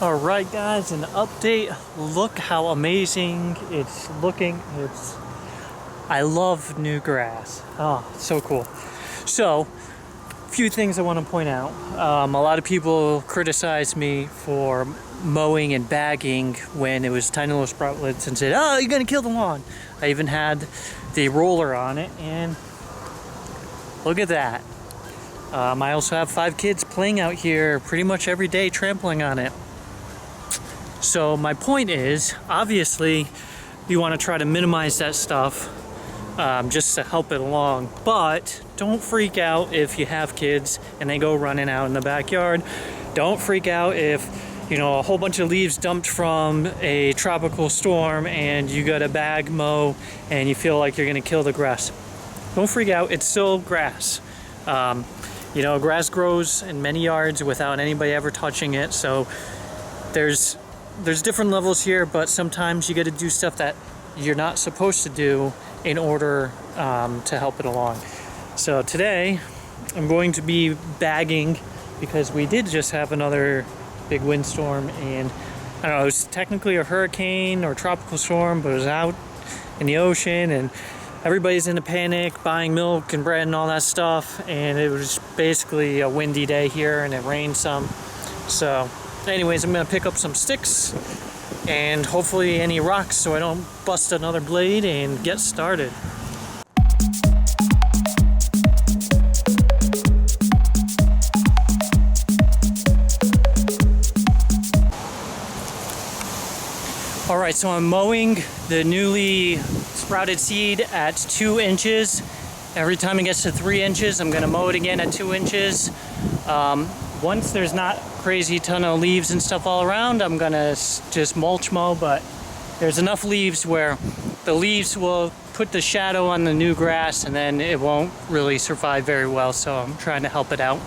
All right, guys, an update. Look how amazing it's looking. I love new grass. Oh, so cool. So, a few things I want to point out. A lot of people criticize me for mowing and bagging when it was tiny little sproutlets and said, "Oh, you're gonna kill the lawn." I even had the roller on it, and look at that. I also have 5 kids playing out here pretty much every day, trampling on it. So my point is, obviously, you want to try to minimize that stuff just to help it along. But don't freak out if you have kids and they go running out in the backyard. Don't freak out if, a whole bunch of leaves dumped from a tropical storm and you got a bag mow and you feel like you're going to kill the grass. Don't freak out. It's still grass. Grass grows in many yards without anybody ever touching it. So there's different levels here, but sometimes you got to do stuff that you're not supposed to do in order to help it along. So today I'm going to be bagging because we did just have another big windstorm, and I don't know, it was technically a hurricane or tropical storm, but it was out in the ocean and everybody's in a panic buying milk and bread and all that stuff, and it was basically a windy day here and it rained some. So anyways, I'm going to pick up some sticks and hopefully any rocks so I don't bust another blade and get started. Alright, so I'm mowing the newly sprouted seed at 2 inches. Every time it gets to 3 inches, I'm going to mow it again at 2 inches. Once there's not crazy ton of leaves and stuff all around, I'm gonna just mulch mow, but there's enough leaves where the leaves will put the shadow on the new grass and then it won't really survive very well, so I'm trying to help it out.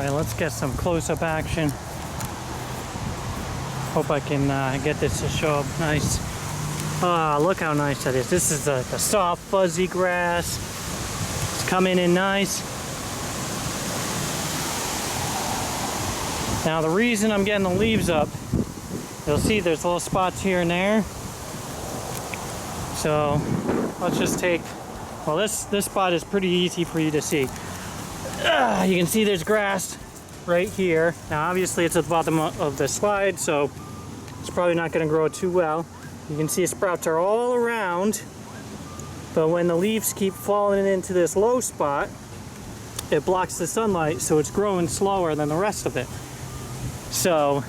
Let's get some close-up action. Hope I can get this to show up nice. Look how nice that is. This is the soft, fuzzy grass. It's coming in nice. Now the reason I'm getting the leaves up, you'll see there's little spots here and there. So let's just take, well, this spot is pretty easy for you to see. You can see there's grass right here. Now obviously it's at the bottom of the slide, so it's probably not going to grow too well. You can see sprouts are all around, but when the leaves keep falling into this low spot, it blocks the sunlight, so it's growing slower than the rest of it. So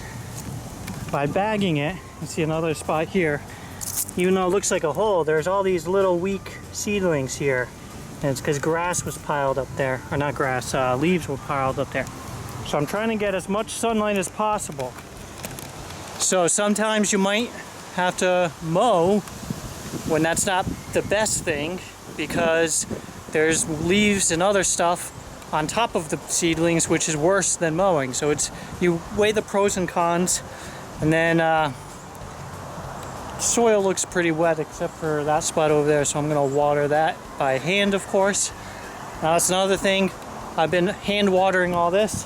by bagging it, you see another spot here, even though it looks like a hole, there's all these little weak seedlings here. And it's because grass was piled up there, or not grass, leaves were piled up there. So I'm trying to get as much sunlight as possible. So sometimes you might have to mow when that's not the best thing, because there's leaves and other stuff on top of the seedlings, which is worse than mowing. So you weigh the pros and cons, and then soil looks pretty wet except for that spot over there, so I'm going to water that by hand, of course. Now that's another thing. I've been hand watering all this.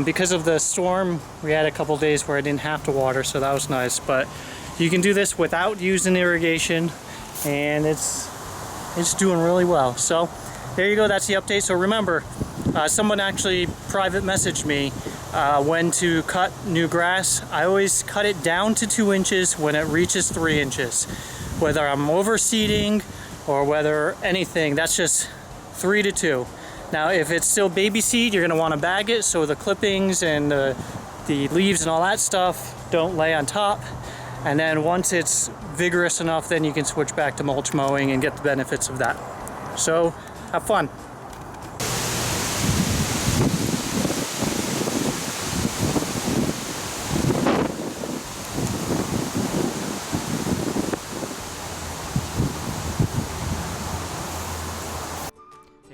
Because of the storm, we had a couple days where I didn't have to water, so that was nice. But you can do this without using irrigation, and it's doing really well. So there you go, that's the update. So remember, someone actually private messaged me when to cut new grass. I always cut it down to 2 inches when it reaches 3 inches. Whether I'm overseeding or whether anything, that's just 3 to 2. Now if it's still baby seed, you're going to want to bag it so the clippings and the leaves and all that stuff don't lay on top. And then once it's vigorous enough, then you can switch back to mulch mowing and get the benefits of that. So have fun.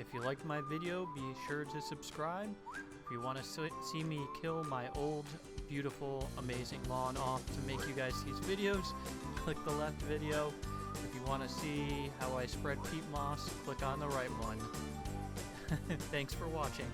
If you liked my video, be sure to subscribe. If you want to see me kill my old, beautiful, amazing lawn off to make you guys these videos, click the left video. If you want to see how I spread peat moss, click on the right one. Thanks for watching.